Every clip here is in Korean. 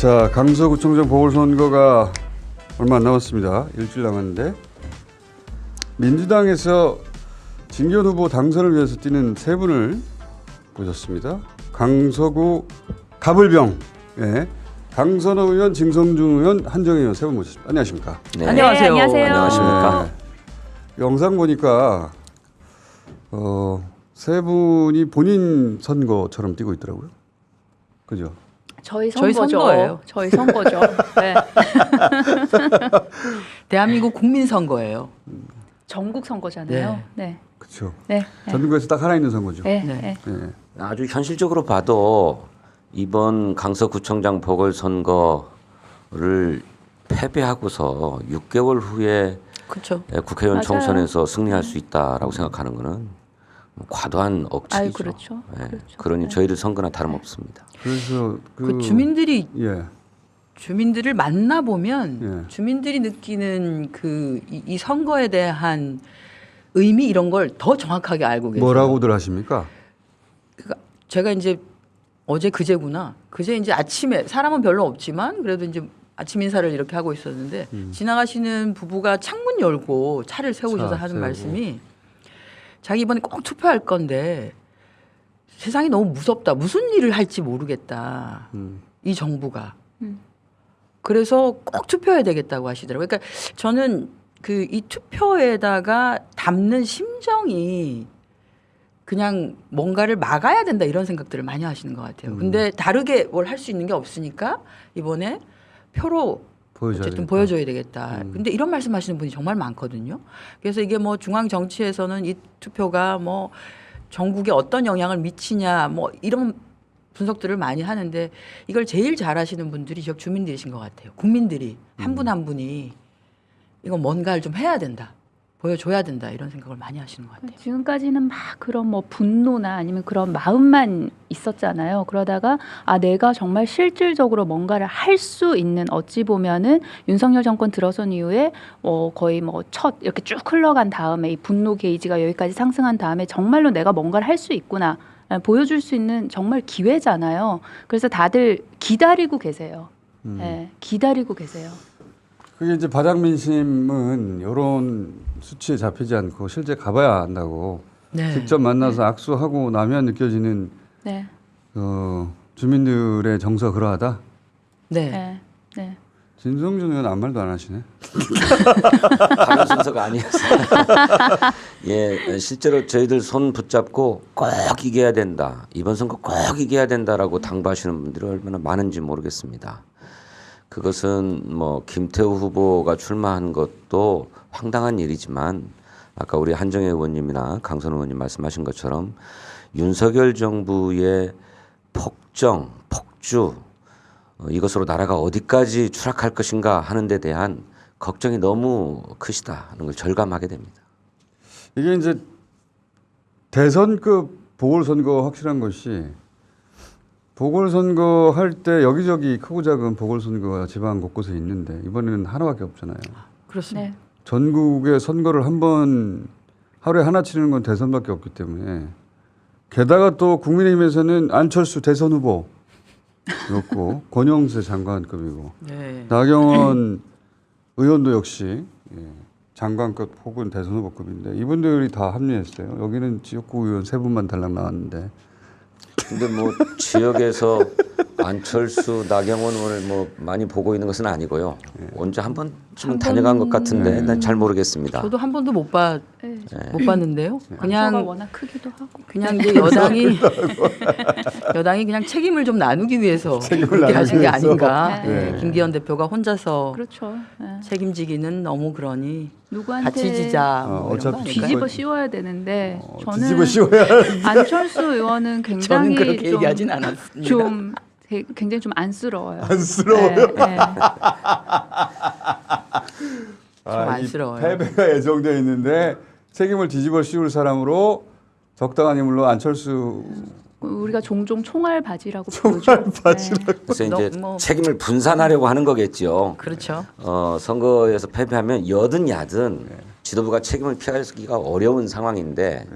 자, 강서구청장 보궐선거가 얼마 안 남았습니다. 일주일 남았는데 민주당에서 진기현 후보 당선을 위해서 뛰는 세 분을 모셨습니다. 강서구 가불병 강선호 의원, 징성준 의원, 한정혜 의원 세 분 모셨습니다. 안녕하십니까? 네. 안녕하세요. 안녕하세요. 안녕하십니까? 영상 보니까 세 분이 본인 선거처럼 뛰고 있더라고요. 그죠? 저희 저희 선거죠. 선거예요. 저희 선거죠. 네. 대한민국 국민 선거예요. 전국 선거잖아요. 네. 그렇죠. 네. 전국에서 딱 하나 있는 선거죠. 네. 네. 네. 네. 아주 현실적으로 봐도 이번 강서구청장 보궐선거를 패배하고서 6개월 후에 그렇죠. 국회의원 맞아요. 총선에서 승리할 수 있다라고 생각하는 것은 과도한 억측이죠. 아유, 그렇죠. 예. 그렇죠. 그러니 네. 저희들 선거나 다름없습니다. 그래서 그 주민들이 예. 주민들을 만나 보면 예. 주민들이 느끼는 그 이 선거에 대한 의미 이런 걸 더 정확하게 알고 계세요. 뭐라고들 하십니까? 그러니까 제가 이제 어제 그제구나. 그제 이제 아침에 사람은 별로 없지만 그래도 이제 아침 인사를 이렇게 하고 있었는데 지나가시는 부부가 창문 열고 차를 세우셔서 차 하는 세우고. 말씀이 자기 이번에 꼭 투표할 건데 세상이 너무 무섭다. 무슨 일을 할지 모르겠다. 이 정부가. 그래서 꼭 투표해야 되겠다고 하시더라고요. 그러니까 저는 그 이 투표에다가 담는 심정이 그냥 뭔가를 막아야 된다 이런 생각들을 많이 하시는 것 같아요. 근데 다르게 뭘 할 수 있는 게 없으니까 이번에 표로 보여줘야 어쨌든 되겠다. 보여줘야 되겠다. 근데 이런 말씀하시는 분이 정말 많거든요. 그래서 이게 뭐 중앙 정치에서는 이 투표가 뭐 전국에 어떤 영향을 미치냐 뭐 이런 분석들을 많이 하는데 이걸 제일 잘하시는 분들이 지역 주민들이신 것 같아요. 국민들이 한 분 한 분이 이건 뭔가를 좀 해야 된다. 보여줘야 된다 이런 생각을 많이 하시는 것 같아요. 지금까지는 막 그런 뭐 분노나 아니면 그런 마음만 있었잖아요. 그러다가 내가 정말 실질적으로 뭔가를 할 수 있는 어찌 보면은 윤석열 정권 들어선 이후에 거의 뭐 첫 이렇게 쭉 흘러간 다음에 이 분노 게이지가 여기까지 상승한 다음에 정말로 내가 뭔가를 할 수 있구나 보여줄 수 있는 정말 기회잖아요. 그래서 다들 기다리고 계세요. 네, 기다리고 계세요. 그게 이제 바닥 민심은 이런 수치에 잡히지 않고 실제 가봐야 한다고 네. 직접 만나서 악수하고 나면 느껴지는 네, 주민들의 정서 그러하다. 네. 네, 네. 진성준 의원 아무 말도 안 하시네. 가면 순서가 아니었어요. 예, 실제로 저희들 손 붙잡고 꼭 이겨야 된다. 이번 선거 꼭 이겨야 된다라고 당부하시는 분들이 얼마나 많은지 모르겠습니다. 그것은 뭐 김태우 후보가 출마한 것도 황당한 일이지만 아까 우리 한정혜 의원님이나 강선호 의원님 말씀하신 것처럼 윤석열 정부의 폭정, 폭주 이것으로 나라가 어디까지 추락할 것인가 하는 데 대한 걱정이 너무 크시다 하는 걸 절감하게 됩니다. 이게 이제 대선급 보궐선거 확실한 것이 보궐선거 할 때 여기저기 크고 작은 보궐선거가 지방 곳곳에 있는데 이번에는 하나밖에 없잖아요. 그렇습니다. 네. 전국의 선거를 한 번 하루에 하나 치르는 건 대선밖에 없기 때문에 게다가 또 국민의힘에서는 안철수 대선 후보였고 권영세 장관급이고 네. 나경원 의원도 역시 장관급 혹은 대선 후보급인데 이분들이 다 합류했어요. 여기는 지역구 의원 세 분만 달랑 나왔는데 근데 뭐 지역에서 안철수, 나경원 의원을 뭐 많이 보고 있는 것은 아니고요. 언제 한 번쯤은 다녀간 것 같은데 난 잘 모르겠습니다. 저도 한 번도 못 봤는데요. 그냥 그냥 워낙 크기도 하고. 그냥 이제 여당이 그냥 책임을 좀 나누기 위해서 그렇게 하신 게 아닌가. 네. 네. 김기현 대표가 혼자서 그렇죠. 네. 책임지기는 너무 그러니 누구한테 같이 지자. 뭐 이런 거 어차피 아닐까요? 뒤집어 씌워야 되는데 저는 뒤집어 씌워야 안철수 의원은 저는 굉장히 그렇게 좀, 얘기하진 않았습니다. 좀 굉장히 좀 안쓰러워요. 안쓰러워요? 네, 네. 좀 안쓰러워요. 패배가 예정되어 있는데 책임을 뒤집어 씌울 사람으로 적당한 인물로 안철수 우리가 종종 총알 바지라고 부르죠. 그래서 이제 뭐- 책임을 분산하려고 하는 거겠죠. 그렇죠. 선거에서 패배하면 여든 야든 지도부가 책임을 피하기가 어려운 상황인데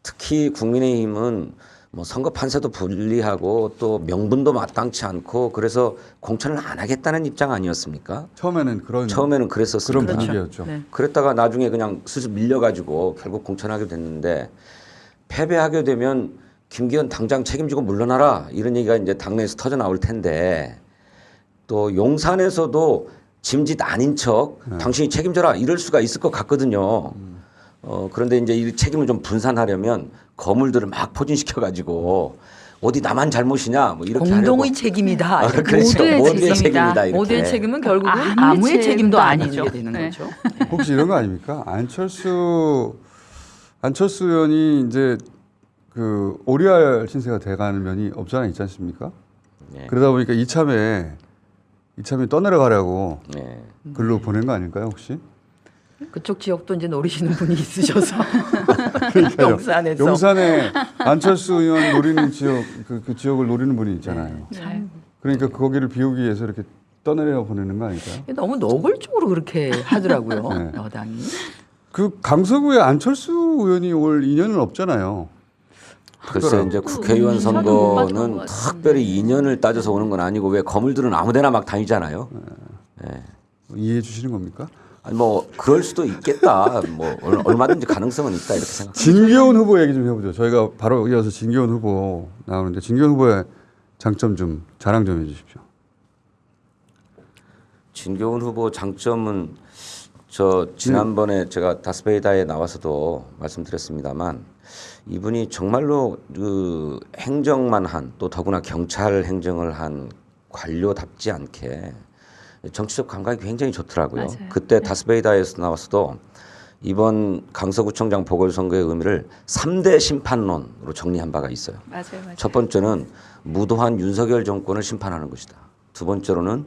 특히 국민의힘은 뭐 선거 판세도 불리하고 또 명분도 마땅치 않고 그래서 공천을 안 하겠다는 입장 아니었습니까? 처음에는 처음에는 그런 그랬었습니다. 분위기였죠. 네. 그랬다가 나중에 그냥 슬슬 밀려가지고 결국 공천하게 됐는데 패배하게 되면 김기현 당장 책임지고 물러나라 이런 얘기가 이제 당내에서 터져 나올 텐데 또 용산에서도 짐짓 아닌 척 당신이 책임져라 이럴 수가 있을 것 같거든요. 그런데 이제 이 책임을 좀 분산하려면 거물들을 막 포진시켜가지고 어디 나만 잘못이냐 뭐 이렇게 공동의 하려고. 책임이다. 이렇게. 그렇죠. 모두의 모두의 책임이다. 책임이다. 이렇게. 모두의 책임은 결국은 아무의 아무의 책임도 책임도 아니게 아니죠. 되는 네. 거죠. 혹시 이런 거 아닙니까? 안철수 의원이 이제 그 오리알 신세가 돼가는 면이 없잖아 있지 않습니까? 네. 그러다 보니까 이참에 떠내려가려고 네. 글로 보낸 거 아닐까요 혹시? 그쪽 지역도 이제 노리시는 분이 있으셔서 그러니까요. 용산에서 용산에 안철수 의원 노리는 지역 그 지역을 노리는 분이 있잖아요. 네. 그러니까 거기를 비우기 위해서 이렇게 떠내려 보내는 거 아닐까요? 너무 노골적으로 그렇게 하더라고요. 네. 여당이. 그 강서구에 안철수 의원이 올 2년은 없잖아요. 글쎄 이제 국회의원 저는 못 봤던 것 선거는 같은데. 특별히 인연을 따져서 오는 건 아니고 왜 거물들은 아무데나 막 다니잖아요. 네. 이해해 주시는 겁니까? 아니 뭐 그럴 수도 있겠다. 뭐 얼마든지 가능성은 있다 이렇게 생각합니다. 진교훈 후보 얘기 좀 해보죠. 저희가 바로 이어서 진교훈 후보 나오는데 진교훈 후보의 장점 좀 자랑 좀 해주십시오. 진교훈 후보 장점은 저 지난번에 제가 다스베이다에 나와서도 말씀드렸습니다만 이분이 정말로 그 행정만 한 또 더구나 경찰 행정을 한 관료답지 않게 정치적 감각이 굉장히 좋더라고요. 맞아요. 그때 다스베이다에서 나와서도 이번 강서구청장 보궐선거의 의미를 3대 심판론으로 정리한 바가 있어요. 맞아요. 첫 번째는 무도한 윤석열 정권을 심판하는 것이다. 두 번째로는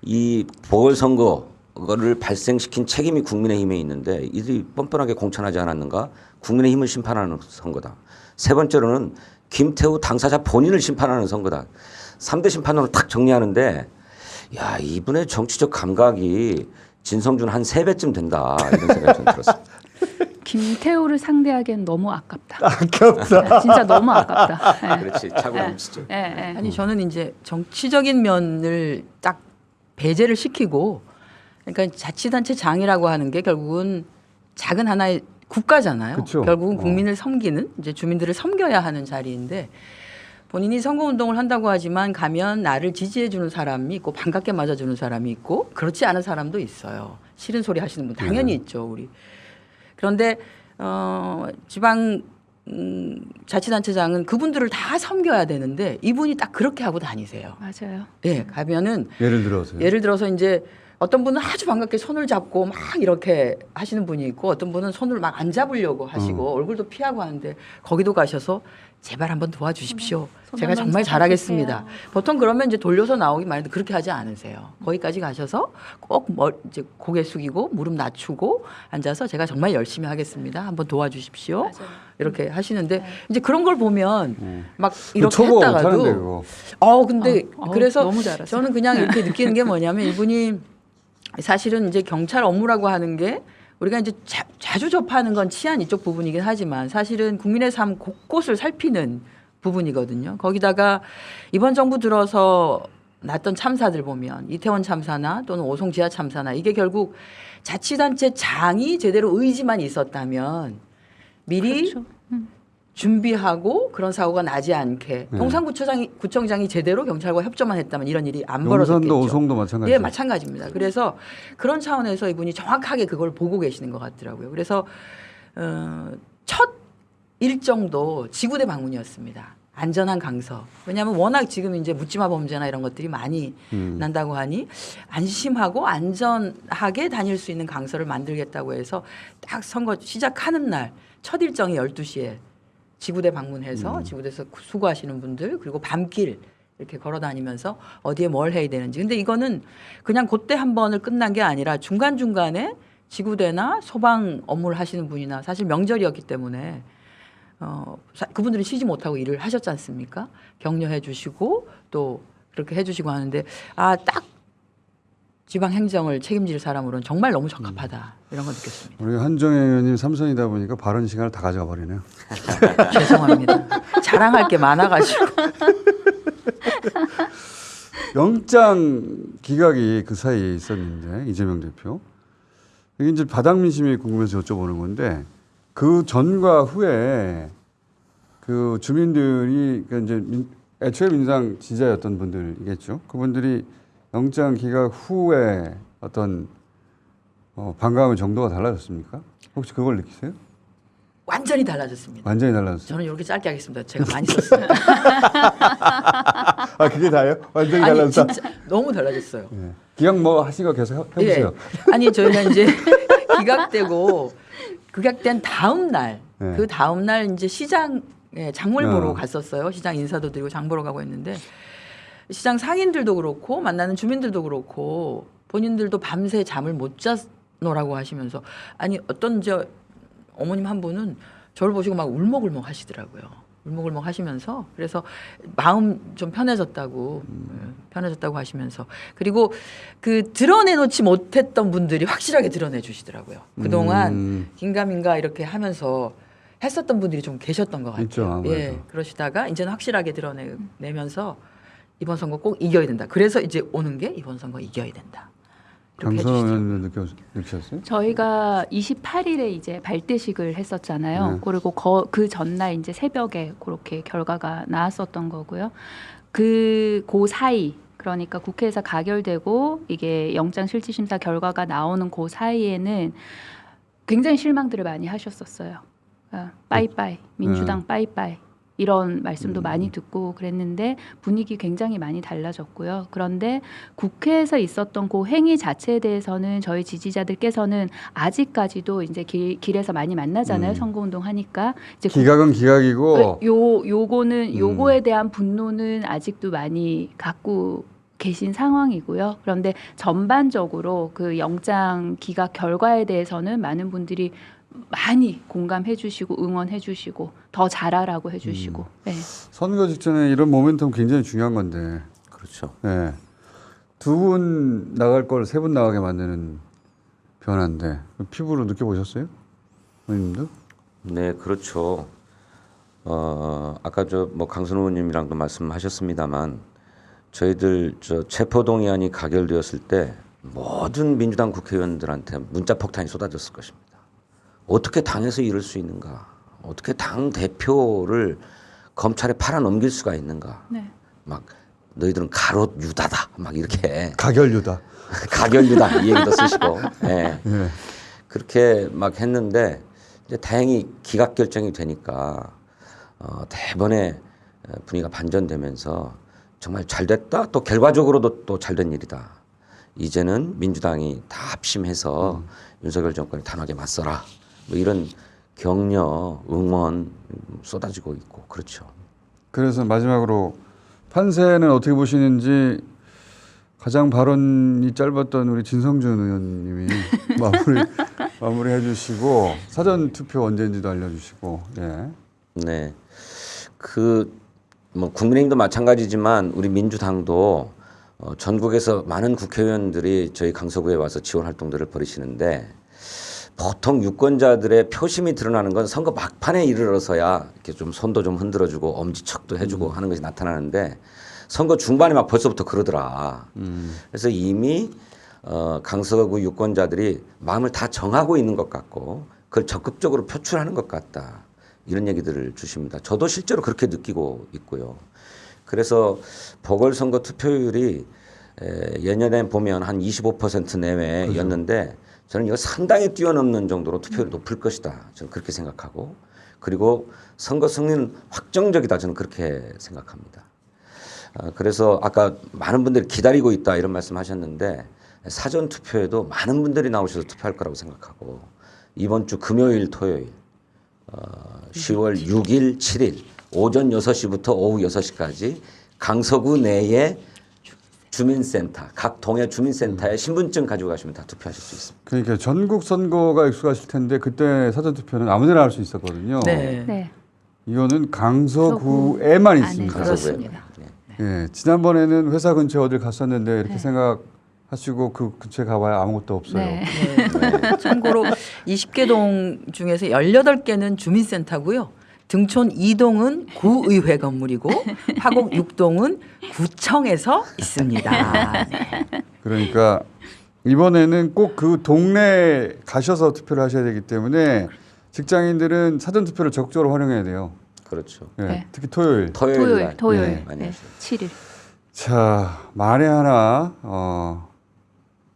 이 보궐선거를 발생시킨 책임이 국민의힘에 있는데 이들이 뻔뻔하게 공천하지 않았는가? 국민의힘을 심판하는 선거다. 세 번째로는 김태우 당사자 본인을 심판하는 선거다. 3대 심판론을 탁 정리하는데 야 이분의 정치적 감각이 진성준 한 3배쯤 된다 이런 생각이 좀 들었습니다. 김태우를 상대하기엔 너무 아깝다. 아깝다. 진짜 너무 아깝다. 네. 그렇지 차고 넘치죠. 네, 네. 아니 저는 이제 정치적인 면을 딱 배제를 시키고 그러니까 자치단체장이라고 하는 게 결국은 작은 하나의 국가잖아요. 그쵸. 결국은 국민을 섬기는 이제 주민들을 섬겨야 하는 자리인데 본인이 선거운동을 한다고 하지만 가면 나를 지지해 주는 사람이 있고 반갑게 맞아주는 사람이 있고 그렇지 않은 사람도 있어요. 싫은 소리 하시는 분 당연히 있죠. 우리. 그런데 지방 자치단체장은 그분들을 다 섬겨야 되는데 이분이 딱 그렇게 하고 다니세요. 맞아요. 예, 가면은 예를 들어서 이제 어떤 분은 아주 반갑게 손을 잡고 막 이렇게 하시는 분이 있고 어떤 분은 손을 막 안 잡으려고 하시고 얼굴도 피하고 하는데 거기도 가셔서 제발 한번 도와주십시오. 손 제가 한번 정말 잡아주세요. 잘하겠습니다. 보통 그러면 이제 돌려서 나오기 마련인데 그렇게 하지 않으세요. 거기까지 가셔서 꼭 이제 고개 숙이고 무릎 낮추고 앉아서 제가 정말 열심히 하겠습니다. 한번 도와주십시오. 맞아요. 이렇게 하시는데 이제 그런 걸 보면 막 그 이렇게 초보 했다가도 못하는데 그거. 근데 그래서 너무 잘하세요. 저는 그냥 이렇게 느끼는 게 뭐냐면 이분이 사실은 이제 경찰 업무라고 하는 게 우리가 이제 자주 접하는 건 치안 이쪽 부분이긴 하지만 사실은 국민의 삶 곳곳을 살피는 부분이거든요. 거기다가 이번 정부 들어서 났던 참사들 보면 이태원 참사나 또는 오송 지하 참사나 이게 결국 자치단체장이 제대로 의지만 있었다면 미리 그렇죠. 준비하고 그런 사고가 나지 않게 네. 용산구청장이 제대로 경찰과 협조만 했다면 이런 일이 안 벌어졌겠죠. 용산도 오송도 마찬가지죠. 예, 마찬가지입니다. 그래서 그런 차원에서 이분이 정확하게 그걸 보고 계시는 것 같더라고요. 그래서 첫 일정도 지구대 방문이었습니다. 안전한 강서. 왜냐하면 워낙 지금 이제 묻지마 범죄나 이런 것들이 많이 난다고 하니 안심하고 안전하게 다닐 수 있는 강서를 만들겠다고 해서 딱 선거 시작하는 날 첫 일정이 12시에 지구대 방문해서 지구대에서 수고하시는 분들 그리고 밤길 이렇게 걸어 다니면서 어디에 뭘 해야 되는지. 근데 이거는 그냥 그때 한 번을 끝난 게 아니라 중간중간에 지구대나 소방 업무를 하시는 분이나 사실 명절이었기 때문에 그분들은 쉬지 못하고 일을 하셨지 않습니까? 격려해 주시고 또 그렇게 해 주시고 하는데 딱 지방 행정을 책임질 사람으로는 정말 너무 적합하다. 이런 거 느꼈습니다. 우리 한정혜 의원님 삼선이다 보니까 발언 시간을 다 가져가 버리네요. 죄송합니다. 자랑할 게 많아가지고. 영장 기각이 그 사이에 있었는데 이재명 대표 이게 이제 바닥 민심이 궁금해서 여쭤보는 건데 그 전과 후에 그 주민들이 그 이제 애초에 민주당 지지자였던 분들이겠죠. 그분들이 영장 기각 후에 어떤 반감의 정도가 달라졌습니까? 혹시 그걸 느끼세요? 완전히 달라졌습니다. 완전히 달라졌어요. 저는 이렇게 짧게 하겠습니다. 제가 많이 썼습니다. 아 그게 다예요? 완전히 아니 달라졌다. 진짜 너무 달라졌어요. 예. 기각 뭐 하신 거 계속 해보세요. 예. 아니 저희가 이제 기각된 다음 날, 네. 그 다음 날 이제 시장 장물 보러 어. 갔었어요. 시장 인사도 드리고 장 보러 가고 했는데 시장 상인들도 그렇고 만나는 주민들도 그렇고 본인들도 밤새 잠을 못 잤노라고 하시면서 아니 어떤 어머님 한 분은 저를 보시고 막 울먹울먹 하시더라고요. 울먹울먹 하시면서 그래서 마음 좀 편해졌다고 하시면서 그리고 그 드러내놓지 못했던 분들이 확실하게 드러내 주시더라고요. 그동안 긴가민가 이렇게 하면서 했었던 분들이 좀 계셨던 것 같아요. 있죠, 아무래도. 예, 그러시다가 이제는 확실하게 드러내면서 이번 선거 꼭 이겨야 된다. 그래서 이제 오는 게 이번 선거 이겨야 된다. 이렇게 해주시더라고요. 강선 느끼셨어요? 저희가 28일에 이제 발대식을 했었잖아요. 네. 그리고 그 전날 이제 새벽에 그렇게 결과가 나왔었던 거고요. 그 사이 그러니까 국회에서 가결되고 이게 영장실질심사 결과가 나오는 그 사이에는 굉장히 실망들을 많이 하셨었어요. 빠이빠이 민주당 빠이빠이 이런 말씀도 많이 듣고 그랬는데 분위기 굉장히 많이 달라졌고요. 그런데 국회에서 있었던 그 행위 자체에 대해서는 저희 지지자들께서는 아직까지도 이제 길에서 많이 만나잖아요. 선거운동 하니까 이제 기각은 기각이고 요거에 대한 분노는 아직도 많이 갖고 계신 상황이고요. 그런데 전반적으로 그 영장 기각 결과에 대해서는 많은 분들이 많이 공감해 주시고 응원해 주시고 더 잘하라고 해 주시고. 네. 선거 직전에 이런 모멘텀 굉장히 중요한 건데 그렇죠. 네. 2분 나갈 걸 3분 나가게 만드는 변화인데 피부로 느껴보셨어요? 의원님도? 네, 그렇죠. 아까 뭐 강선 의원님이랑도 말씀하셨습니다만 저희들 체포동의안이 가결되었을 때 모든 민주당 국회의원들한테 문자 폭탄이 쏟아졌을 것입니다. 어떻게 당에서 이럴 수 있는가? 어떻게 당 대표를 검찰에 팔아 넘길 수가 있는가? 네. 막 너희들은 가롯 유다다. 막 이렇게 가결유다. 가결유다 이 얘기도 쓰시고. 네. 네. 그렇게 막 했는데 이제 다행히 기각 결정이 되니까 대번에 분위기가 반전되면서 정말 잘 됐다. 또 결과적으로도 또 잘 된 일이다. 이제는 민주당이 다 합심해서 윤석열 정권이 단호하게 맞서라. 뭐 이런 격려, 응원 쏟아지고 있고 그렇죠. 그래서 마지막으로 판세는 어떻게 보시는지 가장 발언이 짧았던 우리 진성준 의원님이 마무리해 주시고 사전 투표 언제인지도 알려주시고. 예. 네, 뭐 국민의힘도 마찬가지지만 우리 민주당도 전국에서 많은 국회의원들이 저희 강서구에 와서 지원 활동들을 벌이시는데 보통 유권자들의 표심이 드러나는 건 선거 막판에 이르러서야 이렇게 좀 손도 좀 흔들어주고 엄지척도 해주고 하는 것이 나타나는데 선거 중반에 막 벌써부터 그러더라. 그래서 이미 강서구 유권자들이 마음을 다 정하고 있는 것 같고 그걸 적극적으로 표출하는 것 같다. 이런 얘기들을 주십니다. 저도 실제로 그렇게 느끼고 있고요. 그래서 보궐선거 투표율이 예년에 보면 한 25% 내외였는데 저는 이거 상당히 뛰어넘는 정도로 투표율이 높을 것이다. 저는 그렇게 생각하고 그리고 선거 승리는 확정적이다. 저는 그렇게 생각합니다. 그래서 아까 많은 분들이 기다리고 있다 이런 말씀하셨는데 사전 투표에도 많은 분들이 나오셔서 투표할 거라고 생각하고 이번 주 금요일 토요일 10월 6일 7일 오전 6시부터 오후 6시까지 강서구 내에 주민센터 각 동해 주민센터에 신분증 가지고 가시면 다 투표하실 수 있습니다. 그러니까 전국 선거가 익숙하실 텐데 그때 사전 투표는 아무데나 할 수 있었거든요. 네. 네. 이거는 강서구에만 있습니다. 그렇습니다. 예, 지난번에는 회사 근처에 어딜 갔었는데 이렇게 네. 생각하시고 그 근처에 가봐야 아무것도 없어요. 네. 네. 참고로 20개 동 중에서 18개는 주민센터고요. 등촌 2동은 구의회 건물이고 화곡 6동은 구청에서 있습니다. 네. 그러니까 이번에는 꼭 그 동네에 가셔서 투표를 하셔야 되기 때문에 직장인들은 사전 투표를 적극적으로 활용해야 돼요. 그렇죠. 예, 네. 특히 토요일. 토요일 날 토요일 네. 많이 네. 하셔요. 7일. 자, 만에 하나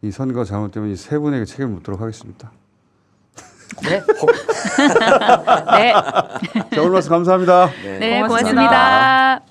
이 선거 잘못되면 이 세 분에게 책임을 묻도록 하겠습니다. 네. 네. 자, 오늘 말씀 감사합니다. 네, 고맙습니다. 고맙습니다.